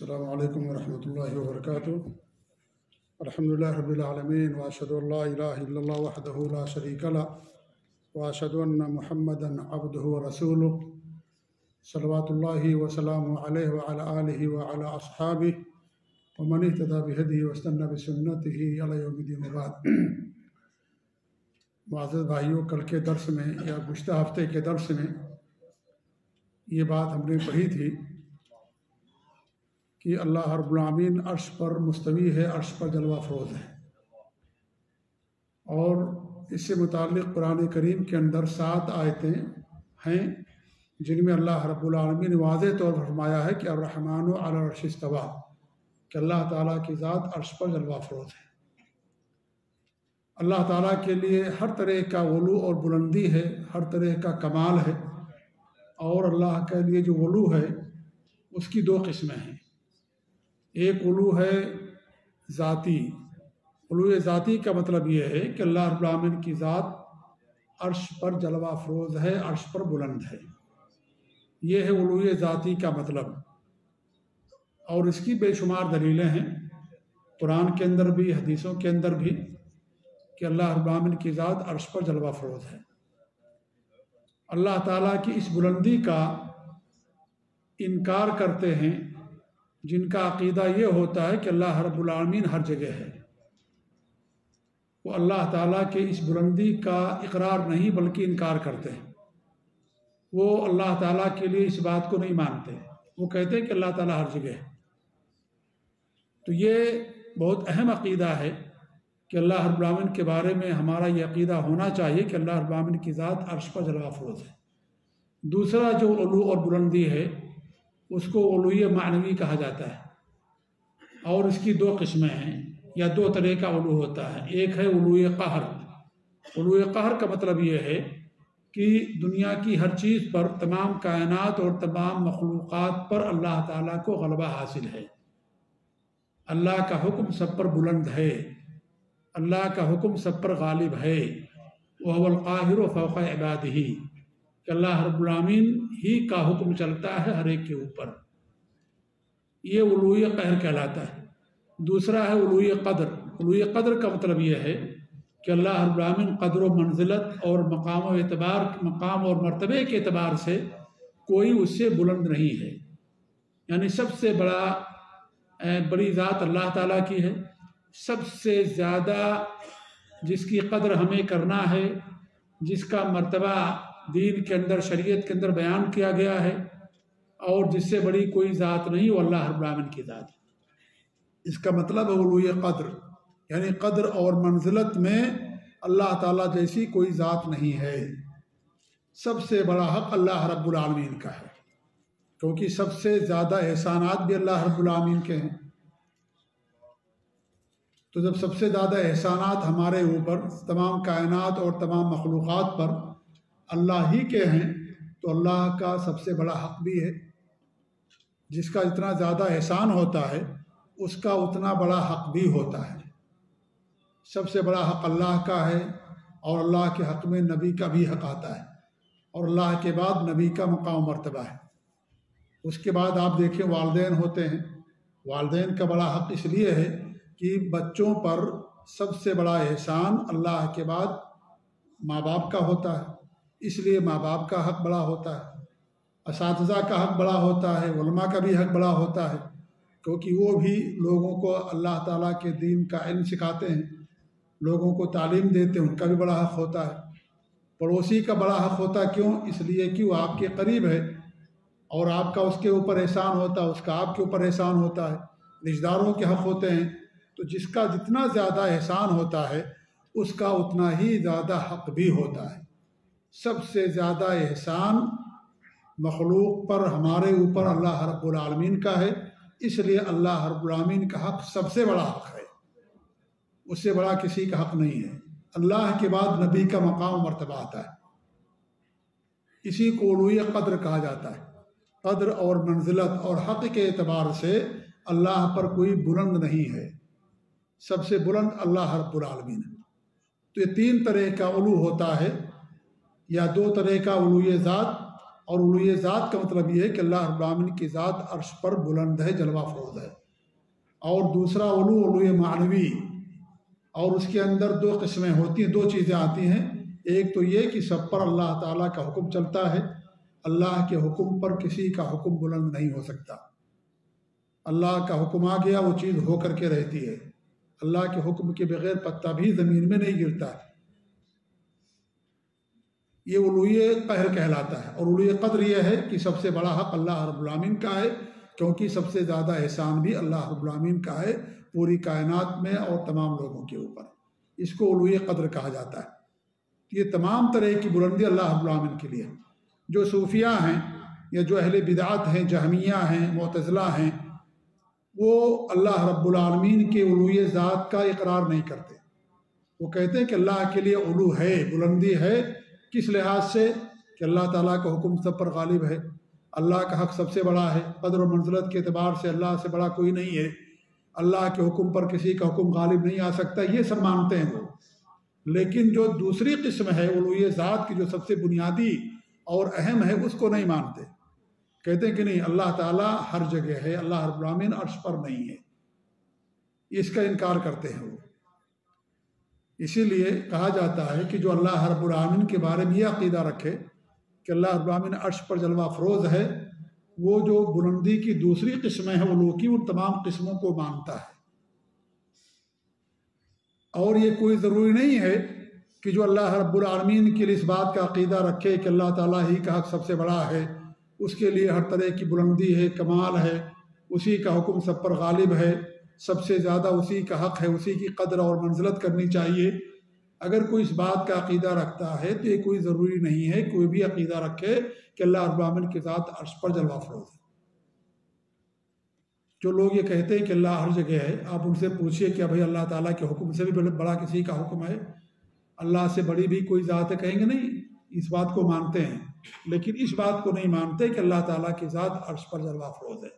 السلام علیکم ورحمۃ اللہ وبرکاتہ۔ الحمدللہ رب العالمین واشہد ان لا الہ الا اللہ وحدہ لا شریک لہ واشہد ان محمدا عبدہ ورسولہ صلوات اللہ وسلامہ علیہ وعلی آلہ وعلی اصحابہ ومن اہتدی بہدیہ واستنى بسنتہ الی یوم الدین۔ وبعد، معزز بھائیوں، کل کے درس میں یا گزشتہ ہفتے کے درس میں یہ بات ہم نے پڑھی تھی کہ اللہ رب العالمین عرش پر مستوی ہے، عرش پر جلوہ افروز ہے، اور اس سے متعلق قرآن کریم کے اندر 7 آیتیں ہیں جن میں اللہ رب العالمین نے واضح طور پر فرمایا ہے کہ الرحمن علی العرش استویٰ، کہ اللہ تعالیٰ کی ذات عرش پر جلوہ افروز ہے۔ اللہ تعالیٰ کے لیے ہر طرح کا علو اور بلندی ہے، ہر طرح کا کمال ہے، اور اللہ کے لیے جو علو ہے اس کی 2 قسمیں ہیں۔ ایک علو ہے ذاتی۔ علو ذاتی کا مطلب یہ ہے کہ اللہ رب العالمین کی ذات عرش پر جلوہ افروز ہے، عرش پر بلند ہے، یہ ہے علو ذاتی کا مطلب۔ اور اس کی بے شمار دلیلیں ہیں قرآن کے اندر بھی، حدیثوں کے اندر بھی، کہ اللہ رب العالمین کی ذات عرش پر جلوہ افروز ہے۔ اللہ تعالیٰ کی اس بلندی کا انکار کرتے ہیں جن کا عقیدہ یہ ہوتا ہے کہ اللہ رب العالمین ہر جگہ ہے، وہ اللہ تعالیٰ کے اس بلندی کا اقرار نہیں بلکہ انکار کرتے ہیں۔ وہ اللہ تعالیٰ کے لیے اس بات کو نہیں مانتے، وہ کہتے ہیں کہ اللہ تعالیٰ ہر جگہ ہے۔ تو یہ بہت اہم عقیدہ ہے کہ اللہ رب العالمین کے بارے میں ہمارا یہ عقیدہ ہونا چاہیے کہ اللہ رب العالمین کی ذات عرش پر جلوہ افروز ہے۔ دوسرا جو علو اور بلندی ہے اس کو علو معنوی کہا جاتا ہے، اور اس کی 2 قسمیں ہیں یا 2 طرح کا علو ہوتا ہے۔ ایک ہے علو قہر۔ علو قہر کا مطلب یہ ہے کہ دنیا کی ہر چیز پر، تمام کائنات اور تمام مخلوقات پر اللہ تعالیٰ کو غلبہ حاصل ہے۔ اللہ کا حکم سب پر بلند ہے، اللہ کا حکم سب پر غالب ہے۔ وَهُوَ الْقَاهِرُ فَوْقَ عِبَادِهِ، کہ اللہ رب العالمین ہی کا حکم چلتا ہے ہر ایک کے اوپر۔ یہ علو قہر کہلاتا ہے۔ دوسرا ہے علو قدر۔ علو قدر کا مطلب یہ ہے کہ اللہ رب العالمین قدر و منزلت اور مقام اور مرتبے کے اعتبار سے کوئی اس سے بلند نہیں ہے، یعنی سب سے بڑی ذات اللہ تعالیٰ کی ہے، سب سے زیادہ جس کی قدر ہمیں کرنا ہے، جس کا مرتبہ دین کے اندر، شریعت کے اندر بیان کیا گیا ہے، اور جس سے بڑی کوئی ذات نہیں، وہ اللہ رب العالمین کی ذات ہے۔ اس کا مطلب ہے علو قدر، یعنی قدر اور منزلت میں اللہ تعالیٰ جیسی کوئی ذات نہیں ہے۔ سب سے بڑا حق اللہ رب العالمین کا ہے، کیونکہ سب سے زیادہ احسانات بھی اللہ رب العالمین کے ہیں۔ تو جب سب سے زیادہ احسانات ہمارے اوپر، تمام کائنات اور تمام مخلوقات پر اللہ ہی کے ہیں، تو اللہ کا سب سے بڑا حق بھی ہے۔ جس کا جتنا زیادہ احسان ہوتا ہے اس کا اتنا بڑا حق بھی ہوتا ہے۔ سب سے بڑا حق اللہ کا ہے، اور اللہ کے حق میں نبی کا بھی حق آتا ہے، اور اللہ کے بعد نبی کا مقام مرتبہ ہے۔ اس کے بعد آپ دیکھیں والدین ہوتے ہیں۔ والدین کا بڑا حق اس لیے ہے کہ بچوں پر سب سے بڑا احسان اللہ کے بعد ماں باپ کا ہوتا ہے، اس لیے ماں باپ کا حق بڑا ہوتا ہے۔ اساتذہ کا حق بڑا ہوتا ہے، علماء کا بھی حق بڑا ہوتا ہے، کیونکہ وہ بھی لوگوں کو اللہ تعالیٰ کے دین کا علم سکھاتے ہیں، لوگوں کو تعلیم دیتے ہیں، ان کا بھی بڑا حق ہوتا ہے۔ پڑوسی کا بڑا حق ہوتا ہے، کیوں؟ اس لیے کہ وہ آپ کے قریب ہے، اور آپ کا اس کے اوپر احسان ہوتا ہے، اس کا آپ کے اوپر احسان ہوتا ہے۔ رشتہ داروں کے حق ہوتے ہیں، تو جس کا جتنا زیادہ احسان ہوتا ہے اس کا اتنا ہی زیادہ حق بھی ہوتا ہے۔ سب سے زیادہ احسان مخلوق پر، ہمارے اوپر اللہ رب العالمین کا ہے، اس لیے اللہ رب العالمین کا حق سب سے بڑا حق ہے، اس سے بڑا کسی کا حق نہیں ہے۔ اللہ کے بعد نبی کا مقام و مرتبہ آتا ہے، اسی کو علو قدر کہا جاتا ہے۔ قدر اور منزلت اور حق کے اعتبار سے اللہ پر کوئی بلند نہیں ہے، سب سے بلند اللہ رب العالمین ہے۔ تو یہ 3 طرح کا علو ہوتا ہے، یا 2 طرح کا علو ذات اور علوی ذات کا مطلب یہ ہے کہ اللہ رب العالمین کی ذات عرش پر بلند ہے، جلوہ افروز ہے۔ اور دوسرا علو معنوی، اور اس کے اندر دو قسمیں ہوتی ہیں، دو چیزیں آتی ہیں۔ ایک تو یہ کہ سب پر اللہ تعالیٰ کا حکم چلتا ہے، اللہ کے حکم پر کسی کا حکم بلند نہیں ہو سکتا۔ اللہ کا حکم آ گیا، وہ چیز ہو کر کے رہتی ہے۔ اللہ کے حکم کے بغیر پتہ بھی زمین میں نہیں گرتا ہے۔ یہ علوی قہر کہلاتا ہے۔ اور علوی قدر یہ ہے کہ سب سے بڑا حق اللہ رب العالمین کا ہے، کیونکہ سب سے زیادہ احسان بھی اللہ رب العالمین کا ہے پوری کائنات میں اور تمام لوگوں کے اوپر۔ اس کو علوی قدر کہا جاتا ہے۔ یہ تمام طرح کی بلندی اللہ رب العالمین کے لیے۔ جو صوفیہ ہیں یا جو اہل بدعت ہیں، جہمیہ ہیں، معتزلہ ہیں، وہ اللہ رب العالمین کے علوی ذات کا اقرار نہیں کرتے۔ وہ کہتے ہیں کہ اللہ کے لیے علو ہے، بلندی ہے۔ کس لحاظ سے؟ کہ اللہ تعالیٰ کا حکم سب پر غالب ہے، اللہ کا حق سب سے بڑا ہے، قدر و منزلت کے اعتبار سے اللہ سے بڑا کوئی نہیں ہے، اللہ کے حکم پر کسی کا حکم غالب نہیں آ سکتا، یہ سب مانتے ہیں وہ۔ لیکن جو دوسری قسم ہے علوی ذات کی، جو سب سے بنیادی اور اہم ہے، اس کو نہیں مانتے۔ کہتے ہیں کہ نہیں، اللہ تعالیٰ ہر جگہ ہے، اللہ رب العالمین عرش پر نہیں ہے، اس کا انکار کرتے ہیں وہ۔ اسی لیے کہا جاتا ہے کہ جو اللہ رب العالمین کے بارے میں یہ عقیدہ رکھے کہ اللہ رب العالمین عرش پر جلوہ افروز ہے، وہ جو بلندی کی دوسری قسمیں ہیں علو کی، ان تمام قسموں کو مانتا ہے۔ اور یہ کوئی ضروری نہیں ہے کہ جو اللہ رب العالمین کے لیے اس بات کا عقیدہ رکھے کہ اللہ تعالیٰ ہی کا حق سب سے بڑا ہے، اس کے لیے ہر طرح کی بلندی ہے، کمال ہے، اسی کا حکم سب پر غالب ہے، سب سے زیادہ اسی کا حق ہے، اسی کی قدر اور منزلت کرنی چاہیے۔ اگر کوئی اس بات کا عقیدہ رکھتا ہے تو یہ کوئی ضروری نہیں ہے کوئی بھی عقیدہ رکھے کہ اللہ رب العالمین کی ذات عرش پر جلوہ افروز ہے۔ جو لوگ یہ کہتے ہیں کہ اللہ ہر جگہ ہے، آپ ان سے پوچھئے کہ بھائی اللہ تعالیٰ کے حکم سے بھی بڑا کسی کا حکم ہے؟ اللہ سے بڑی بھی کوئی ذات ہے؟ کہیں گے نہیں، اس بات کو مانتے ہیں، لیکن اس بات کو نہیں مانتے کہ اللہ تعالیٰ کی ذات عرش پر جلوہ افروز ہے،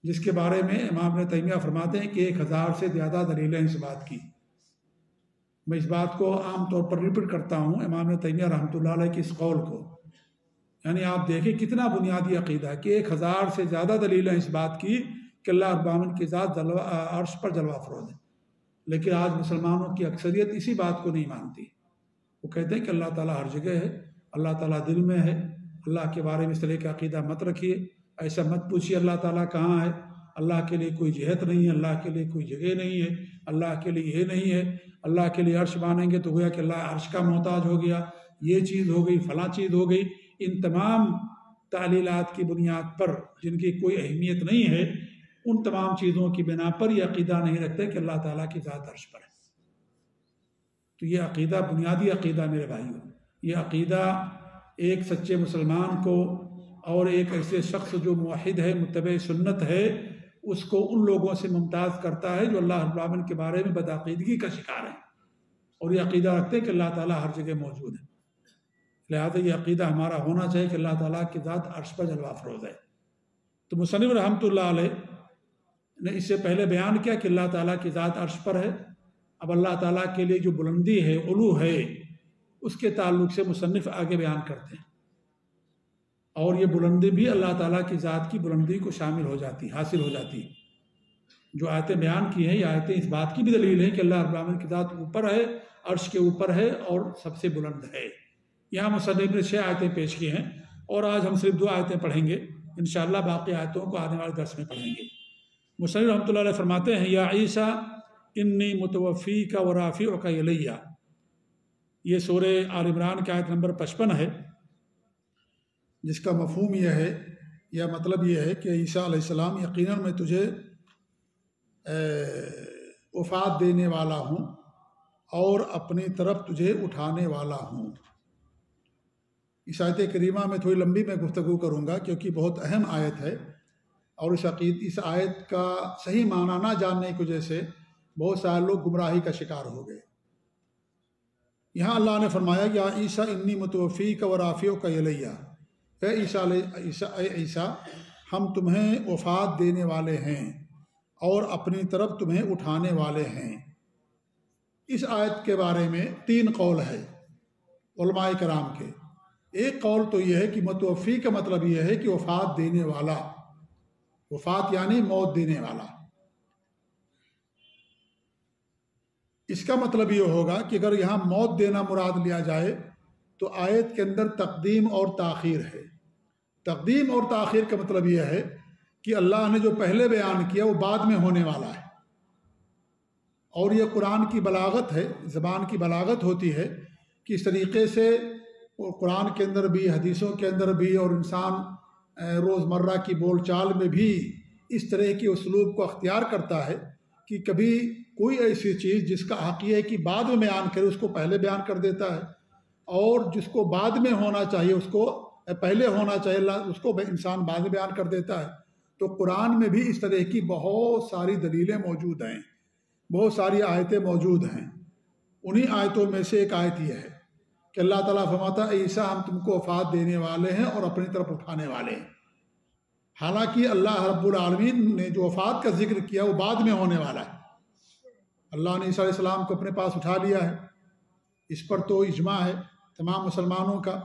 جس کے بارے میں امام ابن تیمیہ فرماتے ہیں کہ 1000 سے زیادہ دلیلیں اس بات کی۔ میں اس بات کو عام طور پر ریپیٹ کرتا ہوں، امام ابن تیمیہ رحمۃ اللہ علیہ کی اس قول کو، یعنی آپ دیکھیں کتنا بنیادی عقیدہ ہے کہ 1000 سے زیادہ دلیلیں اس بات کی کہ اللہ رب العالمین کی ذات عرش پر جلوہ افروز ہے، لیکن آج مسلمانوں کی اکثریت اسی بات کو نہیں مانتی۔ وہ کہتے ہیں کہ اللہ تعالیٰ ہر جگہ ہے، اللہ تعالیٰ دل میں ہے، اللہ کے بارے میں اس طرح کا عقیدہ مت رکھیے، ایسا مت پوچھیے اللہ تعالیٰ کہاں ہے، اللہ کے لیے کوئی جہت نہیں ہے، اللہ کے لیے کوئی جگہ نہیں ہے، اللہ کے لیے یہ نہیں ہے، اللہ کے لیے عرش مانیں گے تو گویا کہ اللہ عرش کا محتاج ہو گیا، یہ چیز ہو گئی، فلاں چیز ہو گئی۔ ان تمام تعلیلات کی بنیاد پر جن کی کوئی اہمیت نہیں ہے، ان تمام چیزوں کی بنا پر یہ عقیدہ نہیں رکھتے کہ اللہ تعالیٰ کی ذات عرش پر ہے۔ تو یہ عقیدہ بنیادی عقیدہ میرے بھائیوں، یہ عقیدہ ایک سچے مسلمان کو اور ایک ایسے شخص جو موحد ہے، متبع سنت ہے، اس کو ان لوگوں سے ممتاز کرتا ہے جو اللہ رب العالمین کے بارے میں بدعقیدگی کا شکار ہیں اور یہ عقیدہ رکھتے ہیں کہ اللہ تعالیٰ ہر جگہ موجود ہے۔ لہذا یہ عقیدہ ہمارا ہونا چاہیے کہ اللہ تعالیٰ کی ذات عرش پر جلوہ افروز ہے۔ تو مصنف رحمۃ اللہ علیہ نے اس سے پہلے بیان کیا کہ اللہ تعالیٰ کی ذات عرش پر ہے۔ اب اللہ تعالیٰ کے لیے جو بلندی ہے، علو ہے، اس کے تعلق سے مصنف آگے بیان کرتے ہیں، اور یہ بلندی بھی اللہ تعالیٰ کی ذات کی بلندی کو شامل ہو جاتی، حاصل ہو جاتی۔ جو آیتیں بیان کی ہیں، یہ آیتیں اس بات کی بھی دلیل ہے کہ اللہ رب العالمین کی ذات اوپر ہے، عرش کے اوپر ہے اور سب سے بلند ہے۔ یہاں مصنف نے 6 آیتیں پیش کی ہیں، اور آج ہم صرف 2 آیتیں پڑھیں گے، انشاءاللہ باقی آیتوں کو آنے والے درس میں پڑھیں گے۔ مصنف رحمۃ اللہ علیہ فرماتے ہیں، یا عیسیٰ انی متوفیک و رافعک الیہ۔ یہ سورہ آل عمران کی آیت نمبر 55 ہے، جس کا مفہوم یہ ہے یا مطلب یہ ہے کہ عیسیٰ علیہ السلام یقیناً میں تجھے وفات دینے والا ہوں اور اپنی طرف تجھے اٹھانے والا ہوں۔ اس آیت کریمہ میں تھوڑی لمبی میں گفتگو کروں گا کیونکہ بہت اہم آیت ہے، اور اس آیت کا صحیح معنی نہ جاننے کی وجہ سے بہت سارے لوگ گمراہی کا شکار ہو گئے۔ یہاں اللہ نے فرمایا کہ یا عیسیٰ انی متوفیک و رافعک الیہ، اے عیسیٰ ہم تمہیں وفات دینے والے ہیں اور اپنی طرف تمہیں اٹھانے والے ہیں۔ اس آیت کے بارے میں 3 قول ہے علماء کرام کے۔ ایک قول تو یہ ہے کہ متوفی کا مطلب یہ ہے کہ وفات دینے والا، وفات یعنی موت دینے والا۔ اس کا مطلب یہ ہوگا کہ اگر یہاں موت دینا مراد لیا جائے تو آیت کے اندر تقدیم اور تاخیر ہے۔ تقدیم اور تاخیر کا مطلب یہ ہے کہ اللہ نے جو پہلے بیان کیا وہ بعد میں ہونے والا ہے، اور یہ قرآن کی بلاغت ہے، زبان کی بلاغت ہوتی ہے کہ اس طریقے سے قرآن کے اندر بھی، حدیثوں کے اندر بھی، اور انسان روزمرہ کی بول چال میں بھی اس طرح کی اسلوب کو اختیار کرتا ہے کہ کبھی کوئی ایسی چیز جس کا حق یہ ہے کہ بعد میں بیان کرے اس کو پہلے بیان کر دیتا ہے، اور جس کو بعد میں ہونا چاہیے اس کو پہلے ہونا چاہیے اس کو انسان بعد میں بیان کر دیتا ہے۔ تو قرآن میں بھی اس طرح کی بہت ساری دلیلیں موجود ہیں، بہت ساری آیتیں موجود ہیں۔ انہی آیتوں میں سے ایک آیت یہ ہے کہ اللہ تعالیٰ فرماتا ہے عیسیٰ ہم تم کو وفات دینے والے ہیں اور اپنی طرف اٹھانے والے ہیں۔ حالانکہ اللہ رب العالمین نے جو وفات کا ذکر کیا وہ بعد میں ہونے والا ہے۔ اللہ نے عیسیٰ علیہ السلام کو اپنے پاس اٹھا لیا ہے، اس پر تو اجماع ہے تمام مسلمانوں کا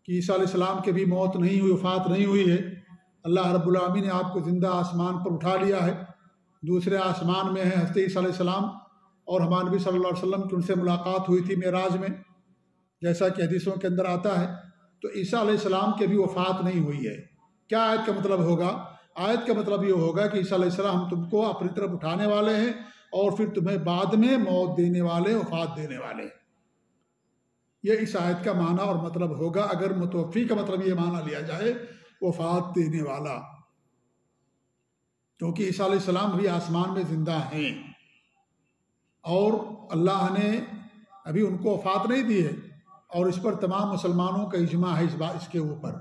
کہ عیسیٰ علیہ السلام کی بھی موت نہیں ہوئی، وفات نہیں ہوئی ہے۔ اللہ رب العالمین نے آپ کو زندہ آسمان پر اٹھا لیا ہے، دوسرے آسمان میں ہے حضرت عیسیٰ علیہ السلام، اور ہمارے نبی صلی اللہ علیہ وسلم کی ان سے ملاقات ہوئی تھی معراج میں، جیسا کہ حدیثوں کے اندر آتا ہے۔ تو عیسیٰ علیہ السلام کی بھی وفات نہیں ہوئی ہے۔ کیا آیت کا مطلب ہوگا؟ آیت کا مطلب یہ ہوگا کہ عیسیٰ علیہ السلام ہم تم کو اپنی طرف اٹھانے والے ہیں اور پھر تمہیں بعد میں موت دینے والے، وفات دینے والے۔ یہ اس آیت کا معنی اور مطلب ہوگا اگر متوفی کا مطلب یہ معنی لیا جائے وفات دینے والا، کیونکہ عیسیٰ علیہ السلام بھی آسمان میں زندہ ہیں اور اللہ نے ابھی ان کو وفات نہیں دی ہے، اور اس پر تمام مسلمانوں کا اجماع ہے اس کے اوپر۔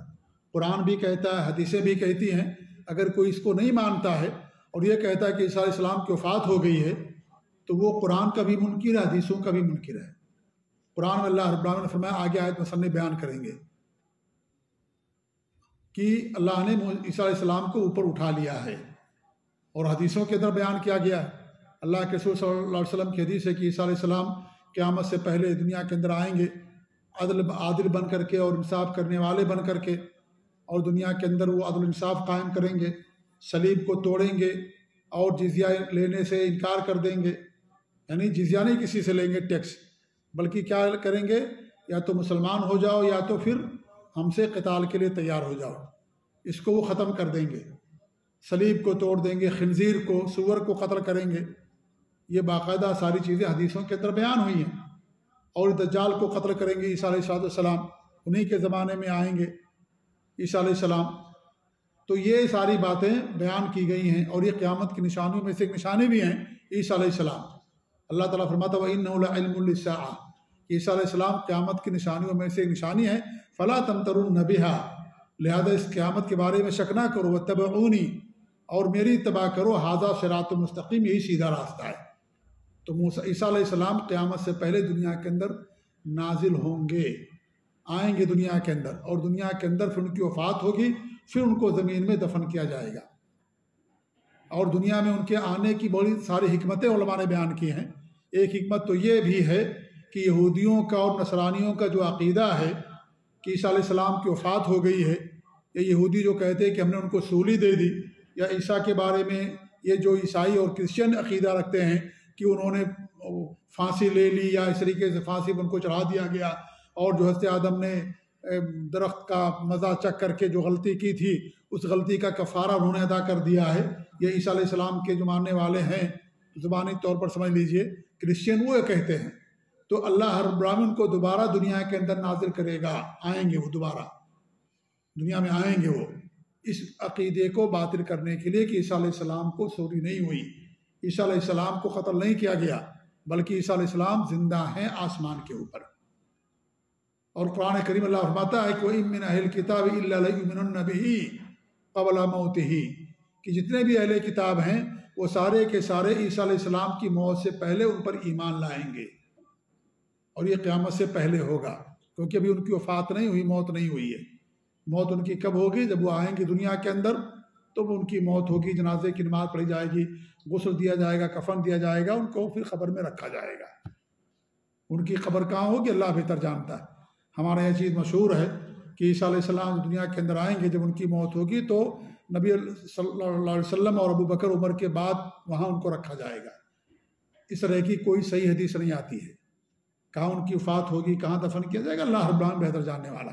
قرآن بھی کہتا ہے، حدیثیں بھی کہتی ہیں، اگر کوئی اس کو نہیں مانتا ہے اور یہ کہتا ہے کہ عیسیٰ علیہ السلام کی وفات ہو گئی ہے تو وہ قرآن کا بھی منکر ہے، حدیثوں کا بھی منکر ہے۔ قرآن میں اللہ رب العالمین نے فرمایا، آگے آیت مصنف بیان کریں گے کہ اللہ نے عیسیٰ علیہ السلام کو اوپر اٹھا لیا ہے، اور حدیثوں کے اندر بیان کیا گیا ہے۔ اللہ کے رسول صلی اللہ علیہ وسلم کی حدیث ہے کہ عیسیٰ علیہ السلام قیامت سے پہلے دنیا کے اندر آئیں گے عادل بن کر کے اور انصاف کرنے والے بن کر کے، اور دنیا کے اندر وہ عدل انصاف قائم کریں گے، صلیب کو توڑیں گے اور جزیہ لینے سے انکار کر دیں گے، یعنی جزیہ نہیں کسی سے لیں گے ٹیکس، بلکہ کیا کریں گے، یا تو مسلمان ہو جاؤ یا تو پھر ہم سے قتال کے لیے تیار ہو جاؤ۔ اس کو وہ ختم کر دیں گے، صلیب کو توڑ دیں گے، خنزیر کو، سور کو قتل کریں گے۔ یہ باقاعدہ ساری چیزیں حدیثوں کے اندر بیان ہوئی ہیں۔ اور دجال کو قتل کریں گے عیسیٰ علیہ السلام، انہی کے زمانے میں آئیں گے عیسیٰ علیہ السلام۔ تو یہ ساری باتیں بیان کی گئی ہیں، اور یہ قیامت کی نشانیوں میں سے ایک نشانی بھی ہیں عیسیٰ علیہ السلام۔ اللہ تعالیٰ فرماتا وَإِنَّهُ لَعِلْمٌ لِلسَّاعَةِ، کہ عیسیٰ علیہ السلام قیامت کی نشانیوں میں سے ایک نشانی ہے۔ فَلَا تَمْتَرُنَّ بِهَا، لہذا اس قیامت کے بارے میں شک نہ کرو، وَاتَّبِعُونِی، اور میری اتباع کرو، ھذا صراط مستقیم، یہی سیدھا راستہ ہے۔ تو عیسیٰ علیہ السلام قیامت سے پہلے دنیا کے اندر نازل ہوں گے، آئیں گے دنیا کے اندر، اور دنیا کے اندر پھر ان کی وفات ہوگی، پھر ان کو زمین میں دفن کیا جائے گا۔ اور دنیا میں ان کے آنے کی بہت ساری حکمتیں علماء نے بیان کی ہیں۔ ایک حکمت تو یہ بھی ہے کہ یہودیوں کا اور نصرانیوں کا جو عقیدہ ہے کہ عیسیٰ علیہ السلام کی وفات ہو گئی ہے، یا یہودی جو کہتے ہیں کہ ہم نے ان کو سولی دے دی، یا عیسیٰ کے بارے میں یہ جو عیسائی اور کرسچن عقیدہ رکھتے ہیں کہ انہوں نے پھانسی لے لی، یا اس طریقے سے پھانسی پر ان کو چڑھا دیا گیا، اور جو حضرت آدم نے درخت کا مزہ چکھ کر کے جو غلطی کی تھی اس غلطی کا کفارہ انہوں نے ادا کر دیا ہے، یہ عیسیٰ علیہ السلام کے جو ماننے والے ہیں، زبانی طور پر سمجھ لیجئے کرسچین وہ کہتے ہیں۔ تو اللہ رب العالمین کو دوبارہ دنیا کے اندر نازل کرے گا، آئیں گے وہ دوبارہ دنیا میں، آئیں گے وہ، اس عقیدے کو باطل کرنے کے لیے کہ عیسیٰ علیہ السلام کو سوری نہیں ہوئی، عیسیٰ علیہ السلام کو قتل نہیں کیا گیا، بلکہ عیسیٰ علیہ السلام زندہ ہیں آسمان کے اوپر۔ اور قرآن کریم اللہ فرماتا ہے کہ وَإِن مِّنْ أَهْلِ الْكِتَابِ إِلَّا لَيُؤْمِنُنَّ بِهِ قَبْلَ مَوْتِهِ، کہ جتنے بھی اہل کتاب ہیں وہ سارے کے سارے عیسیٰ علیہ السلام کی موت سے پہلے ان پر ایمان لائیں گے، اور یہ قیامت سے پہلے ہوگا، کیونکہ ابھی ان کی وفات نہیں ہوئی، موت نہیں ہوئی ہے۔ موت ان کی کب ہوگی؟ جب وہ آئیں گے دنیا کے اندر، تو ان کی موت ہوگی، جنازے کی نماز پڑھی جائے گی، غسل دیا جائے گا، کفن دیا جائے گا، ان کو پھر قبر میں رکھا جائے گا۔ ان کی قبر کہاں ہوگی اللہ بہتر جانتا ہے۔ ہمارے یہاں چیز مشہور ہے کہ عیسیٰ علیہ السلام دنیا کے اندر آئیں گے، جب ان کی موت ہوگی تو نبی صلی اللہ علیہ وسلم اور ابو بکر عمر کے بعد وہاں ان کو رکھا جائے گا۔ اس طرح کی کوئی صحیح حدیث نہیں آتی ہے، کہاں ان کی وفات ہوگی، کہاں دفن کیا جائے گا، اللہ رب العالمین بہتر جاننے والا۔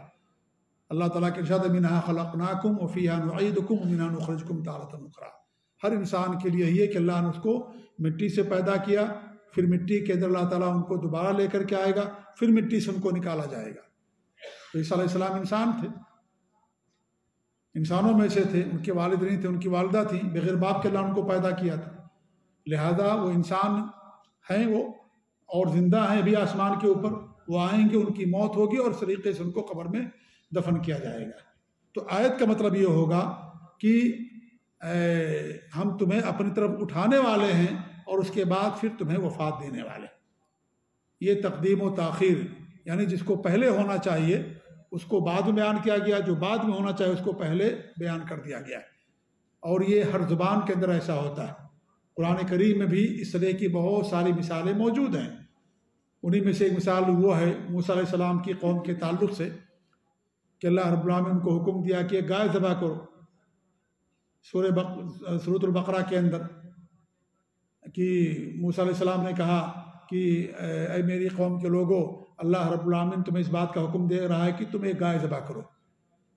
اللہ تعالیٰ کے ارشاد منہا خلقناکم وفیہا نعیدکم ومنہا نخرجکم تارۃ اخری۔ ہر انسان کے لیے یہ کہ اللہ نے اس کو مٹی سے پیدا کیا، پھر مٹی کے اندر اللہ تعالیٰ ان کو دوبارہ لے کر کے آئے گا، پھر مٹی سے ان کو نکالا جائے گا۔ تو عیسیٰ علیہ السلام انسان تھے، انسانوں میں سے تھے، ان کے والد نہیں تھے، ان کی والدہ تھیں، بغیر باپ کے اللہ ان کو پیدا کیا تھا، لہذا وہ انسان ہیں وہ، اور زندہ ہیں بھی آسمان کے اوپر، وہ آئیں گے، ان کی موت ہوگی اور اس طریقے سے ان کو قبر میں دفن کیا جائے گا۔ تو آیت کا مطلب یہ ہوگا کہ ہم تمہیں اپنی طرف اٹھانے والے ہیں اور اس کے بعد پھر تمہیں وفات دینے والے ہیں۔ یہ تقدیم و تاخیر، یعنی جس کو پہلے ہونا چاہیے اس کو بعد میں بیان کیا گیا، جو بعد میں ہونا چاہیے اس کو پہلے بیان کر دیا گیا ہے، اور یہ ہر زبان کے اندر ایسا ہوتا ہے۔ قرآن کریم میں بھی اس طرح کی بہت ساری مثالیں موجود ہیں۔ انہی میں سے ایک مثال وہ ہے موسیٰ علیہ السلام کی قوم کے تعلق سے کہ اللہ رب العالمین کو حکم دیا کہ گائے ذبح کرو، سورۃ البقرہ کے اندر، کہ موسیٰ علیہ السلام نے کہا کہ اے میری قوم کے لوگوں، اللہ رب العالمین تمہیں اس بات کا حکم دے رہا ہے کہ تم ایک گائے ذبح کرو۔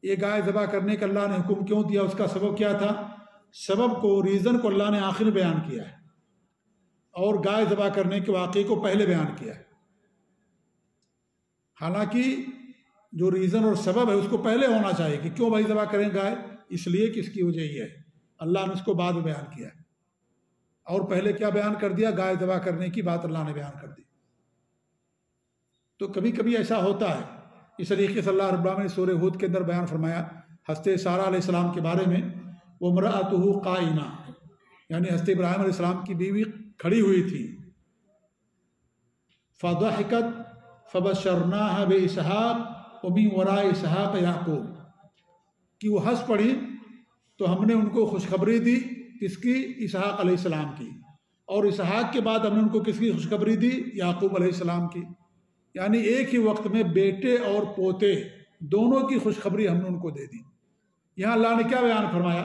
یہ گائے ذبح کرنے کا اللہ نے حکم کیوں دیا، اس کا سبب کیا تھا؟ سبب کو، ریزن کو اللہ نے آخر بیان کیا ہے، اور گائے ذبح کرنے کے واقعے کو پہلے بیان کیا ہے۔ حالانکہ جو ریزن اور سبب ہے اس کو پہلے ہونا چاہیے کہ کیوں بھائی ذبح کریں گائے، اس لیے کہ اس کی وجہ یہ ہے، اللہ نے اس کو بعد میں بیان کیا ہے، اور پہلے کیا بیان کر دیا؟ گائے ذبح کرنے کی بات اللہ نے بیان کر دی۔ تو کبھی کبھی ایسا ہوتا ہے، اس طریقے سے اللہ رب العالمین نے سورہ ہود کے اندر بیان فرمایا حضرت سارہ علیہ السلام کے بارے میں، وامرأتہ قائمہ، یعنی حضرت ابراہیم علیہ السلام کی بیوی کھڑی ہوئی تھی، فضحکت فبشرناها باسحاق ومن وراء اسحاق یعقوب، کہ وہ ہنس پڑی تو ہم نے ان کو خوشخبری دی، کس کی؟ اسحاق علیہ السلام کی، اور اسحاق کے بعد ہم نے ان کو کس کی خوشخبری دی؟ یعقوب علیہ السلام کی۔ یعنی ایک ہی وقت میں بیٹے اور پوتے دونوں کی خوشخبری ہم نے ان کو دے دی۔ یہاں اللہ نے کیا بیان فرمایا؟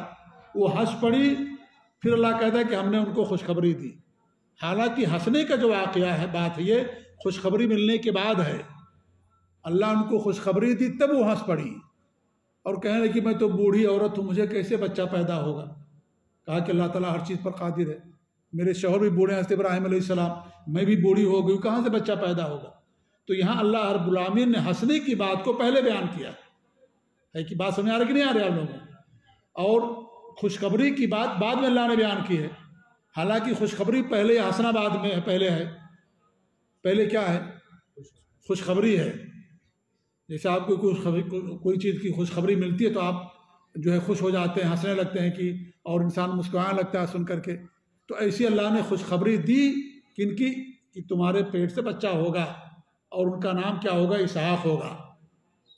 وہ ہنس پڑی، پھر اللہ کہتا ہے کہ ہم نے ان کو خوشخبری دی۔ حالانکہ ہنسنے کا جو واقعہ ہے، بات یہ خوشخبری ملنے کے بعد ہے، اللہ ان کو خوشخبری دی تب وہ ہنس پڑی، اور کہنے لگی میں تو بوڑھی عورت ہوں، مجھے کیسے بچہ پیدا ہوگا؟ کہا کہ اللہ تعالیٰ ہر چیز پر قادر ہے، میرے شوہر بھی بوڑھے ہیں حضرت ابراہیم علیہ السلام، میں بھی بوڑھی ہو گئی، کہاں سے بچہ پیدا ہوگا؟ تو یہاں اللہ رب العالمین نے ہنسنے کی بات کو پہلے بیان کیا ہے کہ بات سمجھ آ رہی کہ نہیں آ رہی آپ لوگوں کو، اور خوشخبری کی بات بعد میں اللہ نے بیان کی ہے۔ حالانکہ خوشخبری پہلے، ہنسنا بعد میں پہلے ہے۔ پہلے کیا ہے؟ خوشخبری ہے۔ جیسے آپ کو کوئی چیز کی خوشخبری ملتی ہے تو آپ جو ہے خوش ہو جاتے ہیں، ہنسنے لگتے ہیں، کہ اور انسان مسکرانے لگتا ہے سن کر کے۔ تو ایسی اللہ نے خوشخبری دی کن کی؟ کہ تمہارے پیٹ سے بچہ ہوگا، اور ان کا نام کیا ہوگا؟ اسحاق ہوگا،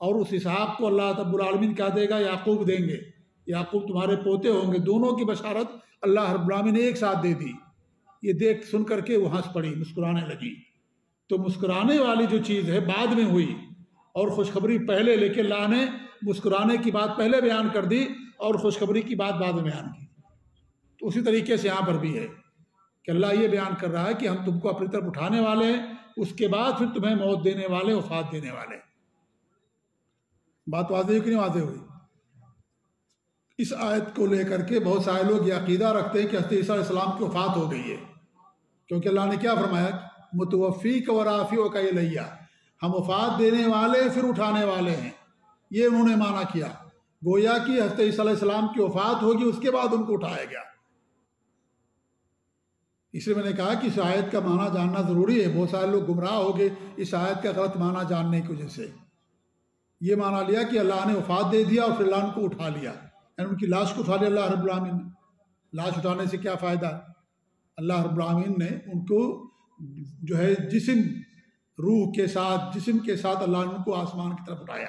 اور اس اسحاق کو اللہ رب العالمین کیا دے گا؟ یعقوب دیں گے، یعقوب تمہارے پوتے ہوں گے۔ دونوں کی بشارت اللہ رب العالمین نے ایک ساتھ دے دی۔ یہ دیکھ سن کر کے وہ ہنس پڑی، مسکرانے لگی۔ تو مسکرانے والی جو چیز ہے بعد میں ہوئی، اور خوشخبری پہلے، لیکن اللہ نے مسکرانے کی بات پہلے بیان کر دی اور خوشخبری کی بات بعد میں بیان کی۔ تو اسی طریقے سے یہاں پر بھی ہے کہ اللہ یہ بیان کر رہا ہے کہ ہم تم کو اپنی طرف اٹھانے والے ہیں، اس کے بعد پھر تمہیں موت دینے والے، وفات دینے والے۔ بات واضح ہوئی کہ نہیں واضح ہوئی؟ اس آیت کو لے کر کے بہت سارے لوگ یہ عقیدہ رکھتے ہیں کہ حضرت عیسیٰ علیہ السلام کی وفات ہو گئی ہے، کیونکہ اللہ نے کیا فرمایا؟ متوفیک و رافعک الیہ، ہم وفات دینے والے پھر اٹھانے والے ہیں۔ یہ انہوں نے مانا کیا، گویا کہ حضرت عیسیٰ علیہ السلام کی وفات ہوگی، اس کے بعد ان کو اٹھایا گیا۔ اس لیے میں نے کہا کہ اس آیت کا معنی جاننا ضروری ہے۔ بہت سارے لوگ گمراہ ہو گئے اس آیت کا غلط معنی جاننے کی وجہ سے۔ یہ معنی لیا کہ اللہ نے وفات دے دیا اور پھر اللہ ان کو اٹھا لیا، یعنی ان کی لاش کو اٹھا لیا اللہ رب العالمین نے۔ لاش اٹھانے سے کیا فائدہ ہے؟ اللہ رب العالمین نے ان کو جو ہے جسم، روح کے ساتھ، جسم کے ساتھ اللہ نے ان کو آسمان کی طرف اٹھایا۔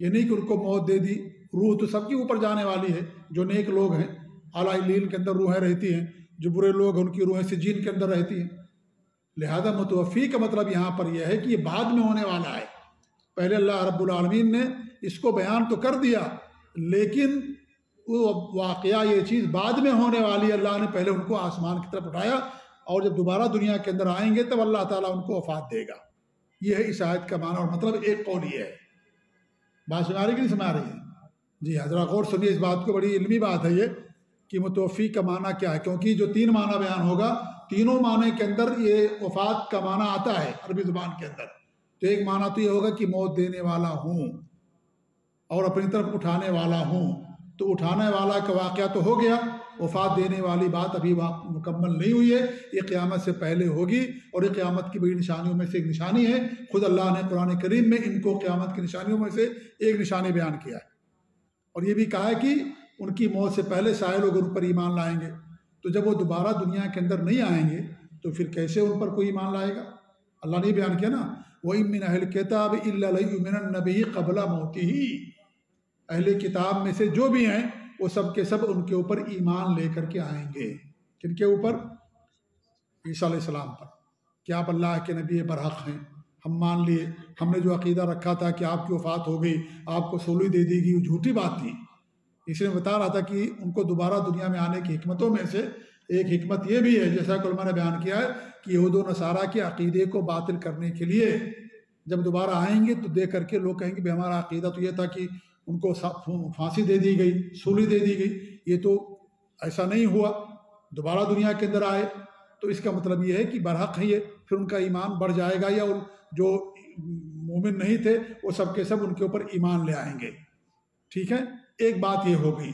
یہ نہیں کہ ان کو موت دے دی، روح تو سب کے اوپر جانے والی ہے۔ جو نیک لوگ ہیں اعلیٰ علیین کے اندر روحیں رہتی ہیں، جو برے لوگ ہیں ان کی روحیں سجین کے اندر رہتی ہیں۔ لہذا متوفی کا مطلب یہاں پر یہ ہے کہ یہ بعد میں ہونے والا ہے، پہلے اللہ رب العالمین نے اس کو بیان تو کر دیا، لیکن وہ واقعہ یہ چیز بعد میں ہونے والی، اللہ نے پہلے ان کو آسمان کی طرف اٹھایا، اور جب دوبارہ دنیا کے اندر آئیں گے تب اللہ تعالیٰ ان کو وفات دے گا۔ یہ ہے اس آیت کا معنی اور مطلب ایک قول یہ ہے۔ بات سنا رہی کہ نہیں سنا رہی ہے؟ جی حضرات غور سنیے اس بات کو، بڑی علمی بات ہے یہ کہ متوفی کا معنی کیا ہے، کیونکہ جو تین معنی بیان ہوگا تینوں معنی کے اندر یہ وفات کا معنی آتا ہے عربی زبان کے اندر۔ تو ایک معنی تو یہ ہوگا کہ موت دینے والا ہوں اور اپنی طرف اٹھانے والا ہوں، تو اٹھانے والا کا واقعہ تو ہو گیا، وفات دینے والی بات ابھی مکمل نہیں ہوئی ہے، یہ قیامت سے پہلے ہوگی، اور یہ قیامت کی بڑی نشانیوں میں سے ایک نشانی ہے۔ خود اللہ نے قرآن کریم میں ان کو قیامت کی نشانیوں میں سے ایک نشانی بیان کیا ہے، اور یہ بھی کہا ہے کہ ان کی موت سے پہلے سارے لوگ ان پر ایمان لائیں گے۔ تو جب وہ دوبارہ دنیا کے اندر نہیں آئیں گے تو پھر کیسے ان پر کوئی ایمان لائے گا؟ اللہ نے بیان کیا نا، وَإِن مِّنْ أَهْلِ الْكِتَابِ إِلَّا لَيُؤْمِنَنَّ بِهِ قَبْلَ مَوْتِهِ، اہل کتاب میں سے جو بھی ہیں وہ سب کے سب ان کے اوپر ایمان لے کر کے آئیں گے۔ کن کے اوپر؟ عیسیٰ علیہ السلام پر، کہ آپ اللہ کے نبی برحق ہیں، ہم مان لیے، ہم نے جو عقیدہ رکھا تھا کہ آپ کی وفات ہو گئی، آپ کو سولی دے دی گئی، وہ جھوٹی بات تھی۔ اس لیے بتا رہا تھا کہ ان کو دوبارہ دنیا میں آنے کی حکمتوں میں سے ایک حکمت یہ بھی ہے، جیسا کہ علماء نے بیان کیا ہے، کہ یہود و نصارہ کے عقیدے کو باطل کرنے کے لیے جب دوبارہ آئیں گے تو دیکھ کر کے لوگ کہیں گے ہمارا عقیدہ تو یہ تھا کہ ان کو پھانسی دے دی گئی، سولی دے دی گئی، یہ تو ایسا نہیں ہوا، دوبارہ دنیا کے اندر آئے، تو اس کا مطلب یہ ہے کہ برحق ہے یہ، پھر ان کا ایمان بڑھ جائے گا، یا جو مومن نہیں تھے وہ سب کے سب ان کے اوپر ایمان لے آئیں گے۔ ٹھیک ہے، ایک بات یہ ہو گئی۔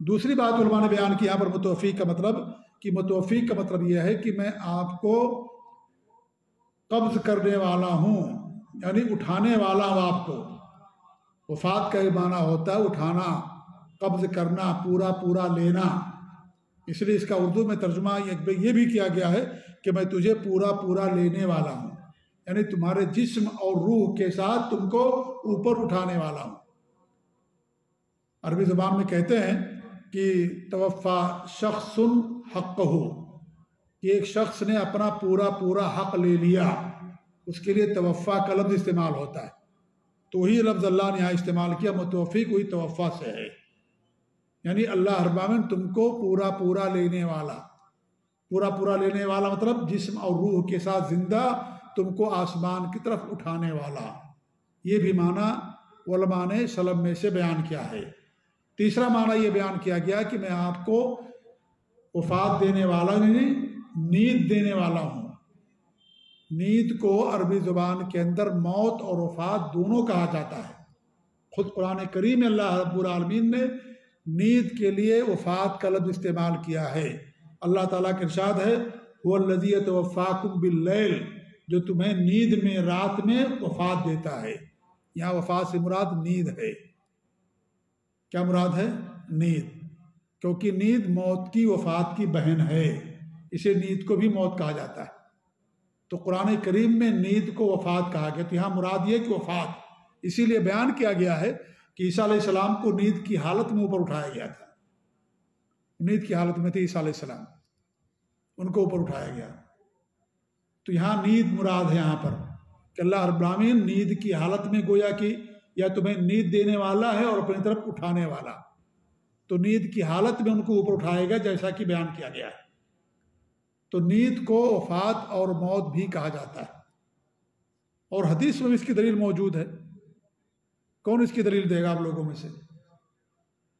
دوسری بات علماء نے بیان کی یہاں پر متوفی کا مطلب، کہ متوفی کا مطلب یہ ہے کہ میں آپ کو قبض کرنے والا ہوں، یعنی اٹھانے والا ہوں آپ کو۔ وفات کا معنی ہوتا ہے اٹھانا، قبض کرنا، پورا پورا لینا، اس لیے اس کا اردو میں ترجمہ یہ بھی کیا گیا ہے کہ میں تجھے پورا پورا لینے والا ہوں، یعنی تمہارے جسم اور روح کے ساتھ تم کو اوپر اٹھانے والا ہوں۔ عربی زبان میں کہتے ہیں کہ توفا شخص حقہ، کہ ایک شخص نے اپنا پورا پورا حق لے لیا، اس کے لیے توفا کا لفظ استعمال ہوتا ہے۔ تو وہی لفظ اللہ نے یہاں استعمال کیا، متوفی کوئی توفا سے ہے، یعنی اللہ رب العالمین تم کو پورا پورا لینے والا۔ پورا پورا لینے والا مطلب جسم اور روح کے ساتھ زندہ تم کو آسمان کی طرف اٹھانے والا۔ یہ بھی معنی علماء نے سلم میں سے بیان کیا ہے۔ تیسرا معنی یہ بیان کیا گیا کہ میں آپ کو وفات دینے والا نہیں، نیند دینے والا ہوں۔ نیند کو عربی زبان کے اندر موت اور وفات دونوں کہا جاتا ہے۔ خود قرآن کریم میں اللہ رب العالمین نے نیند کے لیے وفات کا لفظ استعمال کیا ہے۔ اللہ تعالیٰ کا ارشاد ہے، هو الذی یتوفاکم باللیل، جو تمہیں نیند میں رات میں وفات دیتا ہے۔ یہاں وفات سے مراد نیند ہے۔ کیا مراد ہے؟ نیند، کیونکہ نیند موت کی وفات کی بہن ہے، اسے نیند کو بھی موت کہا جاتا ہے۔ تو قرآن کریم میں نیند کو وفات کہا گیا، تو یہاں مراد یہ کہ وفات، اسی لیے بیان کیا گیا ہے کہ عیسیٰ علیہ السلام کو نیند کی حالت میں اوپر اٹھایا گیا تھا۔ نیند کی حالت میں تھے عیسیٰ علیہ السلام، ان کو اوپر اٹھایا گیا۔ تو یہاں نیند مراد ہے یہاں پر، کہ اللہ رب العالمین نیند کی حالت میں گویا کہ یا تمہیں نیند دینے والا ہے اور اپنی طرف اٹھانے والا، تو نیند کی حالت میں ان کو اوپر اٹھائے گا جیسا کہ بیان کیا گیا ہے۔ تو نیند کو وفات اور موت بھی کہا جاتا ہے، اور حدیث میں بھی اس کی دلیل موجود ہے۔ کون اس کی دلیل دے گا آپ لوگوں میں سے؟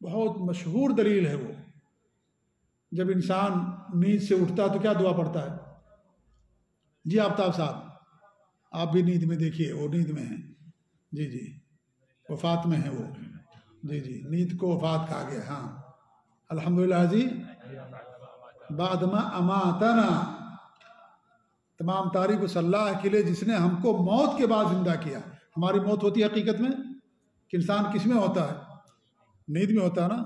بہت مشہور دلیل ہے وہ، جب انسان نیند سے اٹھتا ہے تو کیا دعا پڑھتا ہے؟ جی آفتاب صاحب، آپ بھی نیند میں دیکھیے، وہ نیند میں ہیں، جی جی وفات میں ہیں وہ، جی جی نیند کو وفات کہا گیا۔ ہاں الحمدللہ جی، بعد ما اماتنا، تمام تعریف اس اللہ کے لیے جس نے ہم کو موت کے بعد زندہ کیا۔ ہماری موت ہوتی ہے حقیقت میں کہ انسان کس میں ہوتا ہے؟ نیند میں ہوتا ہے نا،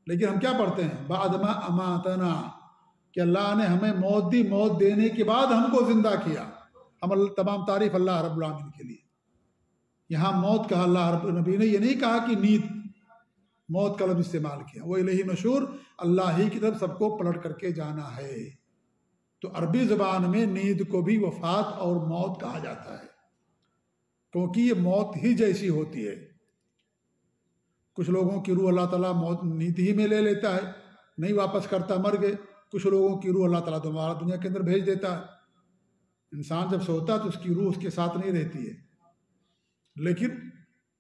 لیکن ہم کیا پڑھتے ہیں؟ بعد ما اماتنا، کہ اللہ نے ہمیں موت دی، موت دینے کے بعد ہم کو زندہ کیا۔ ہم تمام تعریف اللہ رب العالمین کے لیے۔ یہاں موت کہا اللہ رب نبی نے، یہ نہیں کہا کہ نیند، موت کا لفظ استعمال کیا۔ وہ الہی نشور، اللہ ہی کی طرف سب کو پلٹ کر کے جانا ہے۔ تو عربی زبان میں نیند کو بھی وفات اور موت کہا جاتا ہے۔ کیونکہ یہ موت ہی جیسی ہوتی ہے۔ کچھ لوگوں کی روح اللہ تعالیٰ موت نیت ہی میں لے لیتا ہے، نہیں واپس کرتا، مر گئے۔ کچھ لوگوں کی روح اللہ تعالیٰ دوبارہ دنیا کے اندر بھیج دیتا ہے۔ انسان جب سوتا ہے تو اس کی روح اس کے ساتھ نہیں رہتی ہے، لیکن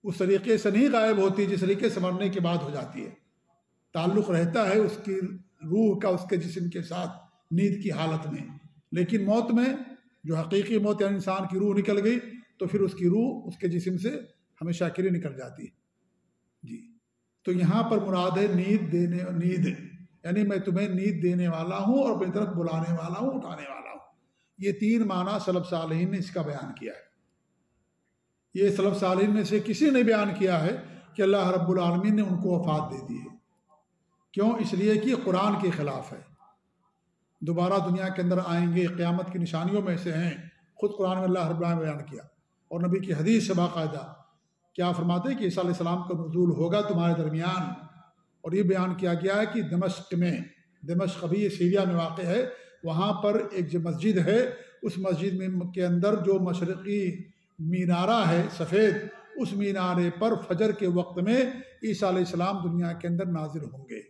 اس طریقے سے نہیں غائب ہوتی جس طریقے سے مرنے کے بعد ہو جاتی ہے۔ تعلق رہتا ہے اس کی روح کا اس کے جسم کے ساتھ نیند کی حالت میں، لیکن موت میں جو حقیقی موت یعنی انسان کی روح نکل گئی تو پھر اس کی روح اس کے جسم سے ہمیشہ کے لیے نکل جاتی ہے۔ جی، تو یہاں پر مراد ہے نیند یعنی میں تمہیں نیند دینے والا ہوں اور اپنی طرف بلانے والا ہوں، اٹھانے والا ہوں۔ یہ تین معنی سلف صالحین نے اس کا بیان کیا ہے۔ یہ سلف صالحین میں سے کسی نے بیان کیا ہے کہ اللہ رب العالمین نے ان کو وفات دے دی ہے۔ کیوں؟ اس لیے کہ قرآن کے خلاف ہے۔ دوبارہ دنیا کے اندر آئیں گے، قیامت کی نشانیوں میں سے ہیں، خود قرآن میں اللہ رب العالمین نے بیان کیا، اور نبی کی حدیث سے باقاعدہ کیا فرماتے ہیں کہ عیسیٰ علیہ السلام کا نزول ہوگا تمہارے درمیان، اور یہ بیان کیا گیا ہے کہ دمشق ابھی یہ سیریا میں واقع ہے، وہاں پر ایک جو مسجد ہے، اس مسجد میں کے اندر جو مشرقی مینارہ ہے سفید، اس مینارے پر فجر کے وقت میں عیسیٰ علیہ السلام دنیا کے اندر نازل ہوں گے۔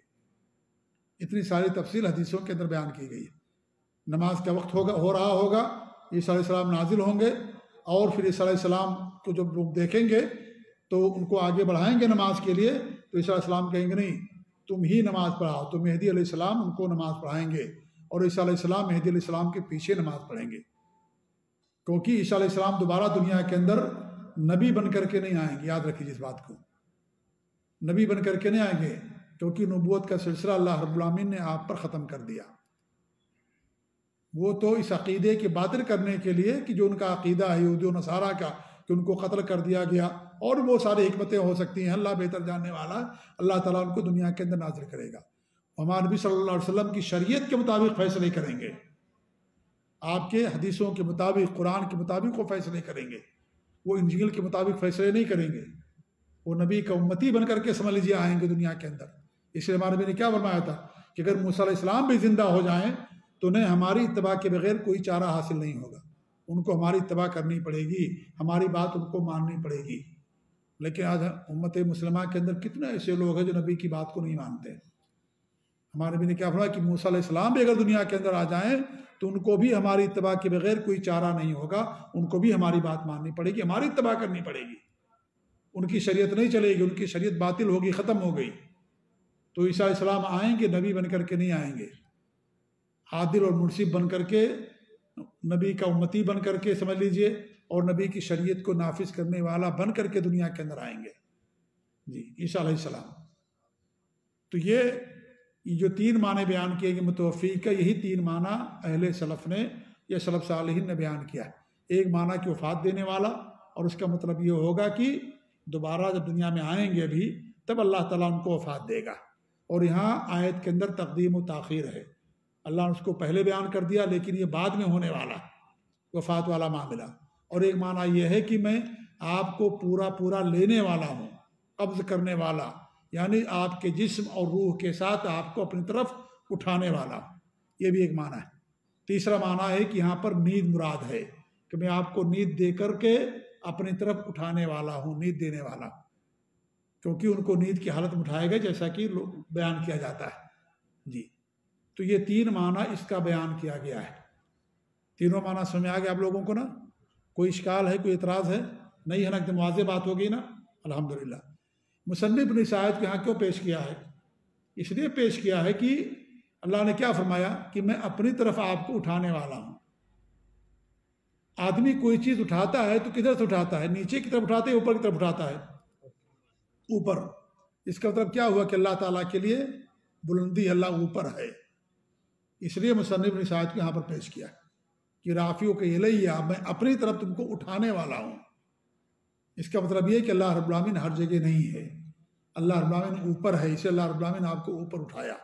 اتنی ساری تفصیل حدیثوں کے اندر بیان کی گئی ہے۔ نماز کا وقت ہو رہا ہوگا، عیسیٰ علیہ السلام نازل ہوں گے، اور پھر عیسیٰ علیہ السلام کو جب لوگ دیکھیں گے تو ان کو آگے بڑھائیں گے نماز کے لیے، تو عیسیٰ علیہ السلام کہیں گے نہیں تم ہی نماز پڑھاؤ، تو مہدی علیہ السلام ان کو نماز پڑھائیں گے، اور عیسیٰ علیہ السلام مہدی علیہ السلام کے پیچھے نماز پڑھیں گے، کیونکہ عیسیٰ علیہ السلام دوبارہ دنیا کے اندر نبی بن کر کے نہیں آئیں گے۔ یاد رکھیے اس بات کو، نبی بن کر کے نہیں آئیں گے، کیونکہ نبوت کا سلسلہ اللہ رب العالمین نے آپ پر ختم کر دیا۔ وہ تو اس عقیدے کے باطل کرنے کے لیے کہ جو ان کا عقیدہ ہے یہودی و نصارہ کا کہ ان کو قتل کر دیا گیا، اور وہ ساری حکمتیں ہو سکتی ہیں، اللہ بہتر جاننے والا، اللہ تعالیٰ ان کو دنیا کے اندر نازل کرے گا۔ ہمارے نبی صلی اللہ علیہ وسلم کی شریعت کے مطابق فیصلے کریں گے، آپ کے حدیثوں کے مطابق، قرآن کے مطابق وہ فیصلے کریں گے، وہ انجیل کے مطابق فیصلے نہیں کریں گے۔ وہ نبی کا امتی بن کر کے سمجھ لیجیے آئیں گے دنیا کے اندر۔ اس لیے ہمارے نبی نے کیا فرمایا تھا کہ اگر موسیٰ علیہ السلام بھی زندہ ہو جائیں تو انہیں ہماری اتباع کے بغیر کوئی چارہ حاصل نہیں ہوگا، ان کو ہماری اتباع کرنی پڑے گی، ہماری بات ان کو ماننی پڑے گی۔ لیکن آج امت مسلمہ کے اندر کتنے ایسے لوگ ہیں جو نبی کی بات کو نہیں مانتے۔ ہمارے نبی نے کیا فرمایا کہ موسیٰ علیہ السلام بھی اگر دنیا کے اندر آ جائیں تو ان کو بھی ہماری اتباع کے بغیر کوئی چارہ نہیں ہوگا، ان کو بھی ہماری بات ماننی پڑے گی، ہماری اتباع کرنی پڑے گی، ان کی شریعت نہیں چلے گی، ان کی شریعت باطل ہوگی، ختم ہو گئی۔ تو عیسیٰ علیہ السلام آئیں گے، نبی بن کر کے نہیں آئیں گے، عادل اور منصف بن کر کے، نبی کا امتی بن کر کے سمجھ لیجئے، اور نبی کی شریعت کو نافذ کرنے والا بن کر کے دنیا کے اندر آئیں گے۔ جی، عیسیٰ علیہ السلام۔ تو یہ جو تین معنی بیان کیے گئے متوفی کا، یہی تین معنی اہل سلف نے یا سلف صالحین نے بیان کیا ہے۔ ایک معنی کہ وفات دینے والا، اور اس کا مطلب یہ ہوگا کہ دوبارہ جب دنیا میں آئیں گے ابھی تب اللہ تعالیٰ ان کو وفات دے گا۔ اور یہاں آیت کے اندر تقدیم و تاخیر ہے، اللہ نے اس کو پہلے بیان کر دیا لیکن یہ بعد میں ہونے والا وفات والا معاملہ۔ اور ایک معنی یہ ہے کہ میں آپ کو پورا لینے والا ہوں، قبض کرنے والا، یعنی آپ کے جسم اور روح کے ساتھ آپ کو اپنی طرف اٹھانے والا، یہ بھی ایک معنی ہے۔ تیسرا معنی ہے کہ یہاں پر نیند مراد ہے کہ میں آپ کو نیند دے کر کے اپنی طرف اٹھانے والا ہوں، نیند دینے والا، کیونکہ ان کو نیند کی حالت میں اٹھائے گا جیسا کہ بیان کیا جاتا ہے۔ جی، تو یہ تین معنی اس کا بیان کیا گیا ہے۔ تینوں معنی سمجھ آ گیا آپ لوگوں کو نا؟ کوئی اشکال ہے، کوئی اعتراض ہے؟ نہیں ہے نا؟ ایک دم واضح بات ہو گئی نا؟ الحمدللہ۔ مصنف نے اس آیت کو یہاں کیوں پیش کیا ہے؟ اس لیے پیش کیا ہے کہ اللہ نے کیا فرمایا کہ میں اپنی طرف آپ کو اٹھانے والا ہوں۔ آدمی کوئی چیز اٹھاتا ہے تو کدھر سے اٹھاتا ہے؟ نیچے کی طرف اٹھاتا ہے، اوپر کی طرف اٹھاتا ہے؟ اوپر۔ اس کا مطلب کیا ہوا کہ اللہ تعالیٰ کے لیے بلندی، اللہ اوپر ہے۔ اس لیے مصنف نے اس آیت کو یہاں پر پیش کیا کہ رافیو کے الیہ، میں اپنی طرف تم کو اٹھانے والا ہوں۔ اس کا مطلب یہ کہ اللہ رب العالمین ہر جگہ نہیں ہے، اللہ رب العالمین اوپر ہے، اسے اللہ رب العالمین آپ کو اوپر اٹھایا۔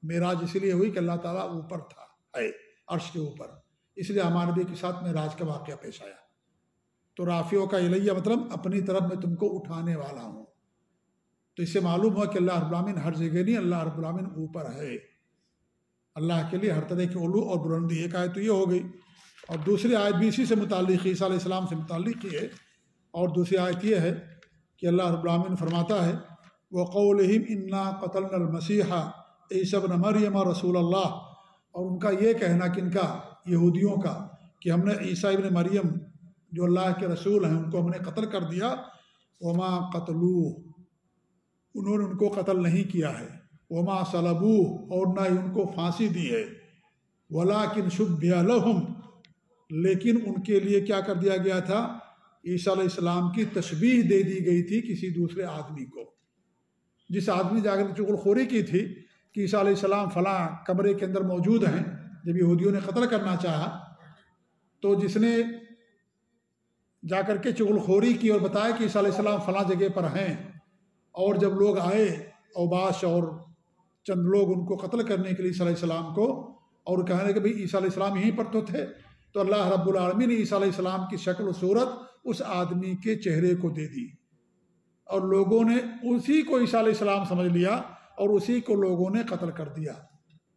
معراج اس لیے ہوئی کہ اللہ تعالیٰ اوپر تھا، ہے عرش کے اوپر، اس لیے ہمارے نبی کے ساتھ معراج کا واقعہ پیش آیا۔ تو رافیو کا الیہ مطلب اپنی طرف میں تم کو اٹھانے والا ہوں۔ تو اس سے معلوم ہوا کہ اللہ رب العالمین ہر جگہ نہیں، اللہ رب العالمین اوپر ہے، اللہ کے لیے ہر طرح کی علو اور بلندی۔ ایک آیت تو یہ ہو گئی، اور دوسری آیت بھی اسی سے متعلق، عیسیٰ علیہ السلام سے متعلق ہی ہے، اور دوسری آیت یہ ہے کہ اللہ رب العالمین فرماتا ہے وَقَوْلِهِمْ إِنَّا قَتَلْنَا الْمَسِيحَ عِيسَى ابْنَ مَرْيَمَ رَسُولَ اللَّهِ، اور ان کا یہ کہنا کن کا، یہودیوں کا، کہ ہم نے عیسیٰ ابن مریم جو اللہ کے رسول ہیں ان کو ہم نے قتل کر دیا۔ وَمَا قَتَلُوهُ، انہوں نے ان کو قتل نہیں کیا ہے، وَمَا صَلَبُوهُ، اور نہ ہی ان کو پھانسی دی ہے، وَلَٰكِنْ شُبِّهَ لَهُمْ، لیکن ان کے لیے کیا کر دیا گیا تھا، عیسیٰ علیہ السلام کی تشبیہ دے دی گئی تھی کسی دوسرے آدمی کو۔ جس آدمی جا کر چغل خوری کی تھی کہ عیسیٰ علیہ السلام فلاں کمرے کے اندر موجود ہیں، جب یہودیوں نے قتل کرنا چاہا تو جس نے جا کر کے چغل خوری کی اور بتایا کہ عیسیٰ علیہ السلام فلاں جگہ پر ہیں، اور جب لوگ آئے اوباش اور چند لوگ ان کو قتل کرنے کے لیے عیسیٰ علیہ السلام کو، اور کہنے کہ بھئی عیسیٰ علیہ السلام یہیں پر تو تھے، تو اللہ رب العالمین نے عیسیٰ علیہ السلام کی شکل و صورت اس آدمی کے چہرے کو دے دی، اور لوگوں نے اسی کو عیسیٰ علیہ السلام سمجھ لیا، اور اسی کو لوگوں نے قتل کر دیا،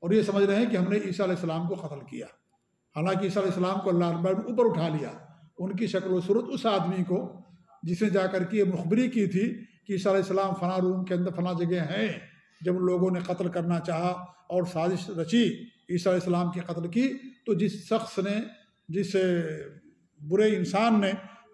اور یہ سمجھ رہے ہیں کہ ہم نے عیسیٰ علیہ السلام کو قتل کیا، حالانکہ عیسیٰ علیہ السلام کو اللہ رب العالمین نے اوپر اٹھا لیا۔ ان کی شکل و صورت اس آدمی کو جس نے جا کر کے یہ مخبری کی تھی کہ عیسیٰ علیہ السلام فلاں روم کے اندر فلاں جگہ ہیں، جب لوگوں نے قتل کرنا چاہا اور سازش رچی عیسیٰ علیہ السلام کی قتل کی، تو جس شخص نے، جس برے انسان نے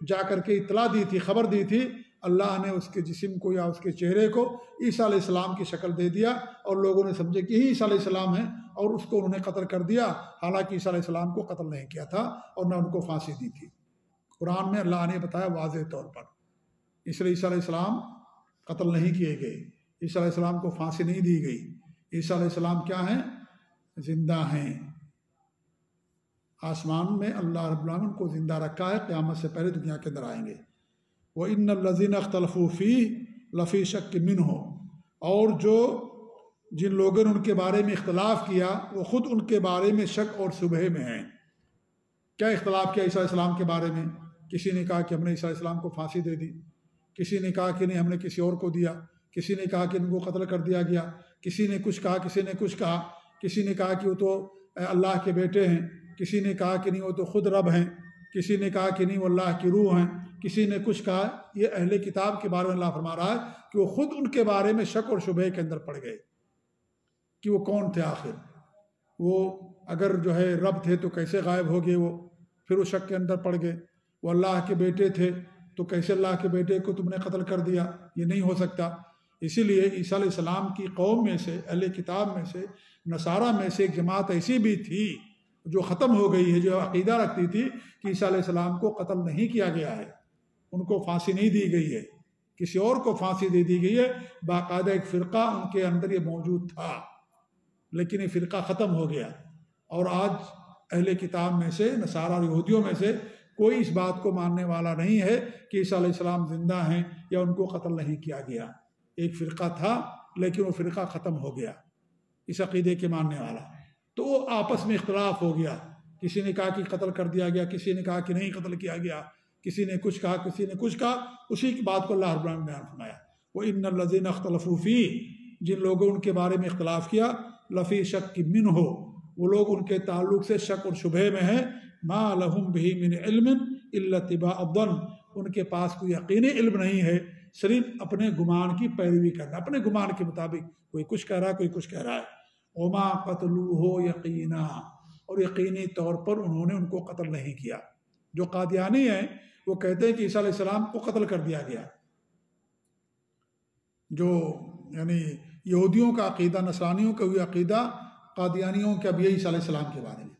جا کر کے اطلاع دی تھی، خبر دی تھی، اللہ نے اس کے جسم کو یا اس کے چہرے کو عیسیٰ علیہ السلام کی شکل دے دیا، اور لوگوں نے سمجھے کہ یہی عیسیٰ علیہ السلام ہیں، اور اس کو انہوں نے قتل کر دیا، حالانکہ عیسیٰ علیہ السلام کو قتل نہیں کیا تھا اور نہ ان کو پھانسی دی تھی۔ قرآن میں اللہ نے بتایا واضح طور پر، اس لیے عیسیٰ علیہ السلام قتل نہیں کیے گئے، عیسیٰ علیہ السلام کو پھانسی نہیں دی گئی، عیسیٰ علیہ السلام کیا ہیں، زندہ ہیں۔ آسمان میں اللہ رب العالمین کو زندہ رکھا ہے، قیامت سے پہلے دنیا کے اندر آئیں گے۔ وَإِنَّ الَّذِينَ اخْتَلَفُوا فِيهِ لَفِي شَكٍّ مِّنْهُ، اور جن لوگوں نے ان کے بارے میں اختلاف کیا وہ خود ان کے بارے میں شک اور شبہ میں ہیں۔ کیا اختلاف کیا عیسیٰ علیہ السلام کے بارے میں؟ کسی نے کہا کہ ہم نے عیسیٰ علیہ السلام کو پھانسی دے دی، کسی نے کہا کہ نہیں ہم نے کسی اور کو دیا، کسی نے کہا کہ ان کو قتل کر دیا گیا، کسی نے کچھ کہا، کسی نے کچھ کہا، کسی نے کہا کہ وہ تو اللہ کے بیٹے ہیں، کسی نے کہا کہ نہیں وہ تو خود رب ہیں، کسی نے کہا کہ نہیں وہ اللہ کی روح ہیں، کسی نے کچھ کہا۔ یہ اہل کتاب کے بارے میں اللہ فرما رہا ہے کہ وہ خود ان کے بارے میں شک اور شبہ کے اندر پڑ گئے کہ وہ کون تھے آخر، وہ اگر جو ہے رب تھے تو کیسے غائب ہو گئے وہ، پھر وہ شک کے اندر پڑ گئے۔ وہ اللہ کے بیٹے تھے تو کیسے اللہ کے بیٹے کو تم نے قتل کر دیا، یہ نہیں ہو سکتا۔ اسی لیے عیسیٰ علیہ السلام کی قوم میں سے، اہل کتاب میں سے، نصارہ میں سے ایک جماعت ایسی بھی تھی جو ختم ہو گئی ہے، جو عقیدہ رکھتی تھی کہ عیسیٰ علیہ السلام کو قتل نہیں کیا گیا ہے، ان کو پھانسی نہیں دی گئی ہے، کسی اور کو پھانسی دے دی گئی ہے۔ باقاعدہ ایک فرقہ ان کے اندر یہ موجود تھا، لیکن یہ فرقہ ختم ہو گیا، اور آج اہل کتاب میں سے، نصارہ اور یہودیوں میں سے کوئی اس بات کو ماننے والا نہیں ہے کہ عیسیٰ علیہ السلام زندہ ہیں یا ان کو قتل نہیں کیا گیا۔ ایک فرقہ تھا لیکن وہ فرقہ ختم ہو گیا، اس عقیدے کے ماننے والا، تو وہ آپس میں اختلاف ہو گیا، کسی نے کہا کہ قتل کر دیا گیا، کسی نے کہا کہ نہیں قتل کیا گیا، کسی نے کچھ کہا، کسی نے کچھ کہا۔ اسی کی بات کو اللہ رب العالمین نے بیان فرمایا، وَإِنَّ الَّذِينَ اخْتَلَفُوا فِيهِ، جن لوگوں ان کے بارے میں اختلاف کیا، لَفِي شَكٍّ مِّنْهُ، وہ لوگ ان کے تعلق سے شک اور شبہ میں ہیں، مَا لَهُمْ بِهِ مِنْ عِلْمٍ إِلَّا اتِّبَاعَ الظَّنِّ، ان کے پاس کوئی یقینی علم نہیں ہے، صرف اپنے گمان کی پیروی کرنا، اپنے گمان کے مطابق کوئی کچھ کہہ رہا ہے، کوئی کچھ کہہ رہا ہے۔ وَمَا قَتْلُوهُ يَقِينًا، اور یقینی طور پر انہوں نے ان کو قتل نہیں کیا۔ جو قادیانی ہیں وہ کہتے ہیں کہ عیسیٰ علیہ السلام کو قتل کر دیا گیا، جو یعنی یہودیوں کا عقیدہ، نصرانیوں کا بھی عقیدہ، قادیانیوں کا بھی عیسیٰ علیہ السلام کے بارے میں،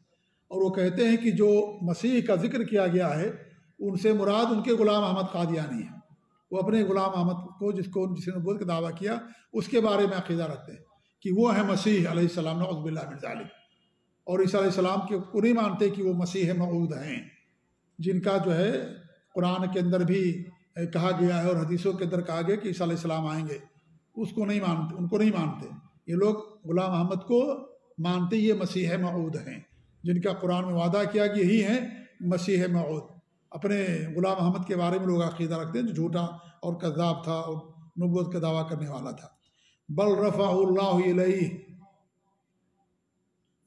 اور وہ کہتے ہیں کہ جو مسیح کا ذکر کیا گیا ہے ان سے مراد ان کے غلام احمد قادیانی ہیں، وہ اپنے غلام احمد کو جس نے نبوت کا دعویٰ کیا اس کے بارے میں عقیدہ رکھتے ہیں کہ وہ ہے مسیح علیہ السلام، نعوذ باللہ من ذالک، اور عیسیٰ علیہ السلام کے کو نہیں مانتے کہ وہ مسیح موعود ہیں، جن کا جو ہے قرآن کے اندر بھی کہا گیا ہے اور حدیثوں کے اندر کہا گیا کہ عیسیٰ علیہ السلام آئیں گے، اس کو نہیں مانتے، ان کو نہیں مانتے۔ یہ لوگ غلام احمد کو مانتے، یہ مسیح موعود ہیں، جن کا قرآن میں وعدہ کیا کہ یہی ہیں مسیح موعود۔ اپنے غلام احمد کے بارے میں لوگ عقیدہ رکھتے ہیں جو جھوٹا اور کذاب تھا اور نبوت کا دعویٰ کرنے والا تھا۔ بل رفعہ اللہ الیہ،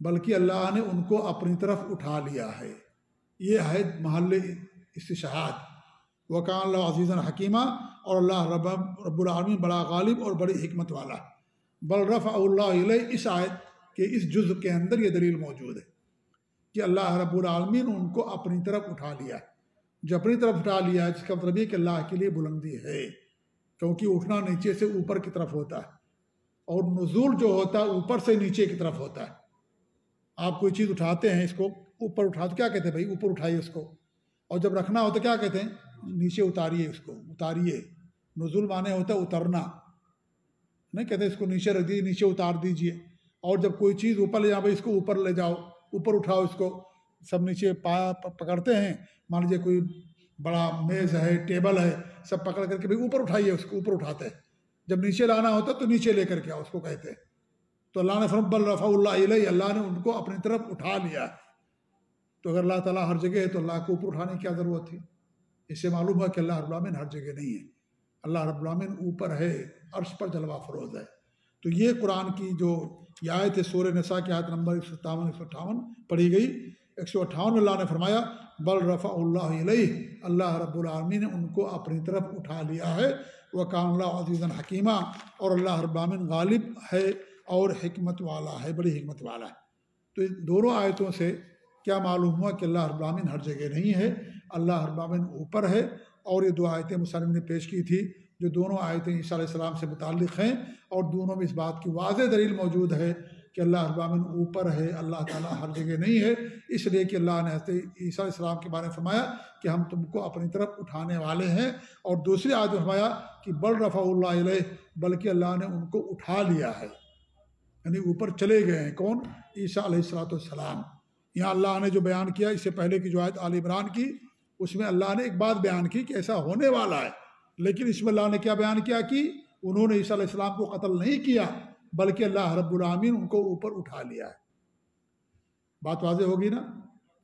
بلکہ اللہ نے ان کو اپنی طرف اٹھا لیا ہے، یہ ہے محل استشہاد۔ وکان اللہ عزیزاً حکیمہ، اور اللہ رب العالمین بڑا غالب اور بڑی حکمت والا ہے۔ بل رفع اللہ الیہ، اس آیت کے اس جزء کے اندر یہ دلیل موجود ہے کہ اللہ رب العالمین ان کو اپنی طرف اٹھا لیا ہے۔ جو اپنی طرف اٹھا لیا ہے، جس کا مطلب یہ کہ اللہ کے لیے بلندی ہے، کیونکہ اٹھنا نیچے سے اوپر کی طرف ہوتا ہے، اور نزول جو ہوتا ہے اوپر سے نیچے کی طرف ہوتا ہے۔ آپ کوئی چیز اٹھاتے ہیں، اس کو اوپر اٹھا تو کیا کہتے ہیں بھائی اوپر اٹھائیے اس کو، اور جب رکھنا ہوتا کیا کہتے ہیں نیچے اتاریے، اس کو اتاریے۔ نزول معنی ہوتا ہے اترنا، نہیں کہتے اس کو نیچے رکھ دیجیے، نیچے اتار دیجیے۔ اور جب کوئی چیز اوپر لے جاؤ، بھائی اس کو اوپر لے جاؤ، اوپر اٹھاؤ اس کو، سب نیچے پایا پکڑتے ہیں، مان لیجیے کوئی بڑا میز ہے، ٹیبل ہے، سب پکڑ کر کے بھائی اوپر اٹھائیے، اس کو اوپر اٹھاتے ہیں۔ جب نیچے لانا ہوتا تو نیچے لے کر کے آؤ، اس کو کہتے ہیں۔ تو اللہ نے فرمایا بل رفع اللہ الیہ، اللہ نے ان کو اپنی طرف اٹھا لیا۔ تو اگر اللہ تعالیٰ ہر جگہ ہے تو اللہ کو اوپر اٹھانے کی کیا ضرورت تھی؟ اس سے معلوم ہوا کہ اللہ رب العالمین ہر جگہ نہیں ہے، اللہ رب العالمین اوپر ہے، عرش پر جلوہ افروز ہے۔ تو یہ قرآن کی جو یہ آیت ہے، سورہ نساء کی آیت نمبر 157-158 پڑھی گئی۔ 158 میں اللہ نے فرمایا بل رفع اللہ الیہ، اللہ رب العالمین نے ان کو اپنی طرف اٹھا لیا ہے۔ وکان اللہ عزیزاً حکیمہ، اور اللہ رب العالمین غالب ہے اور حکمت والا ہے، بڑی حکمت والا ہے۔ تو ان دونوں آیتوں سے کیا معلوم ہوا کہ اللہ رب العالمین ہر جگہ نہیں ہے، اللہ رب العالمین اوپر ہے۔ اور یہ دو آیتیں مصنف نے پیش کی تھی، جو دونوں آیتیں عیسیٰ علیہ السلام سے متعلق ہیں، اور دونوں میں اس بات کی واضح دلیل موجود ہے کہ اللہ رب العالمین اوپر ہے، اللہ تعالیٰ ہر جگہ نہیں ہے۔ اس لیے کہ اللہ نے حضرت عیسیٰ علیہ السلام کے بارے میں فرمایا کہ ہم تم کو اپنی طرف اٹھانے والے ہیں، اور دوسری آیت میں فرمایا کہ بل رفع اللہ الیہ، بلکہ اللہ نے ان کو اٹھا لیا ہے، یعنی اوپر چلے گئے ہیں۔ کون؟ عیسیٰ علیہ السلام۔ یہاں اللہ نے جو بیان کیا، اس سے پہلے کی جو آیت آل عمران کی، اس میں اللہ نے ایک بات بیان کی کہ ایسا ہونے والا ہے، لیکن اس میں اللہ نے کیا بیان کیا کہ انہوں نے عیسیٰ علیہ السلام کو قتل نہیں کیا، بلکہ اللہ رب العالمین ان کو اوپر اٹھا لیا ہے۔ بات واضح ہوگی نا؟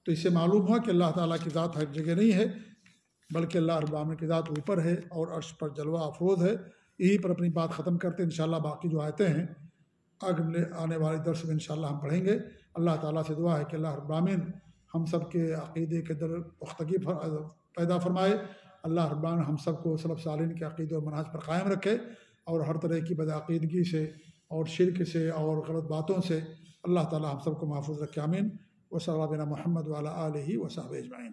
تو اس سے معلوم ہوا کہ اللہ تعالیٰ کی ذات ہر جگہ نہیں ہے، بلکہ اللہ رب العالمین کی ذات اوپر ہے اور عرش پر جلوہ افروز ہے۔ یہی پر اپنی بات ختم کرتے ہیں۔ انشاءاللہ باقی جو آیتیں ہیں اگلے آنے والے درس میں انشاءاللہ ہم پڑھیں گے۔ اللہ تعالیٰ سے دعا ہے کہ اللہ رب العالمین ہم سب کے عقیدے کے در پختگی پیدا فرمائے۔ اللہ رب العالمین ہم سب کو سلف صالحین کے عقیدے اور منہج پر قائم رکھے، اور ہر طرح کی بدعقیدگی سے اور شرک سے اور غلط باتوں سے اللہ تعالیٰ ہم سب کو محفوظ رکھے، آمین۔ وصلی اللہ علی محمد وعلی آلہ وصحبہ اجمعین۔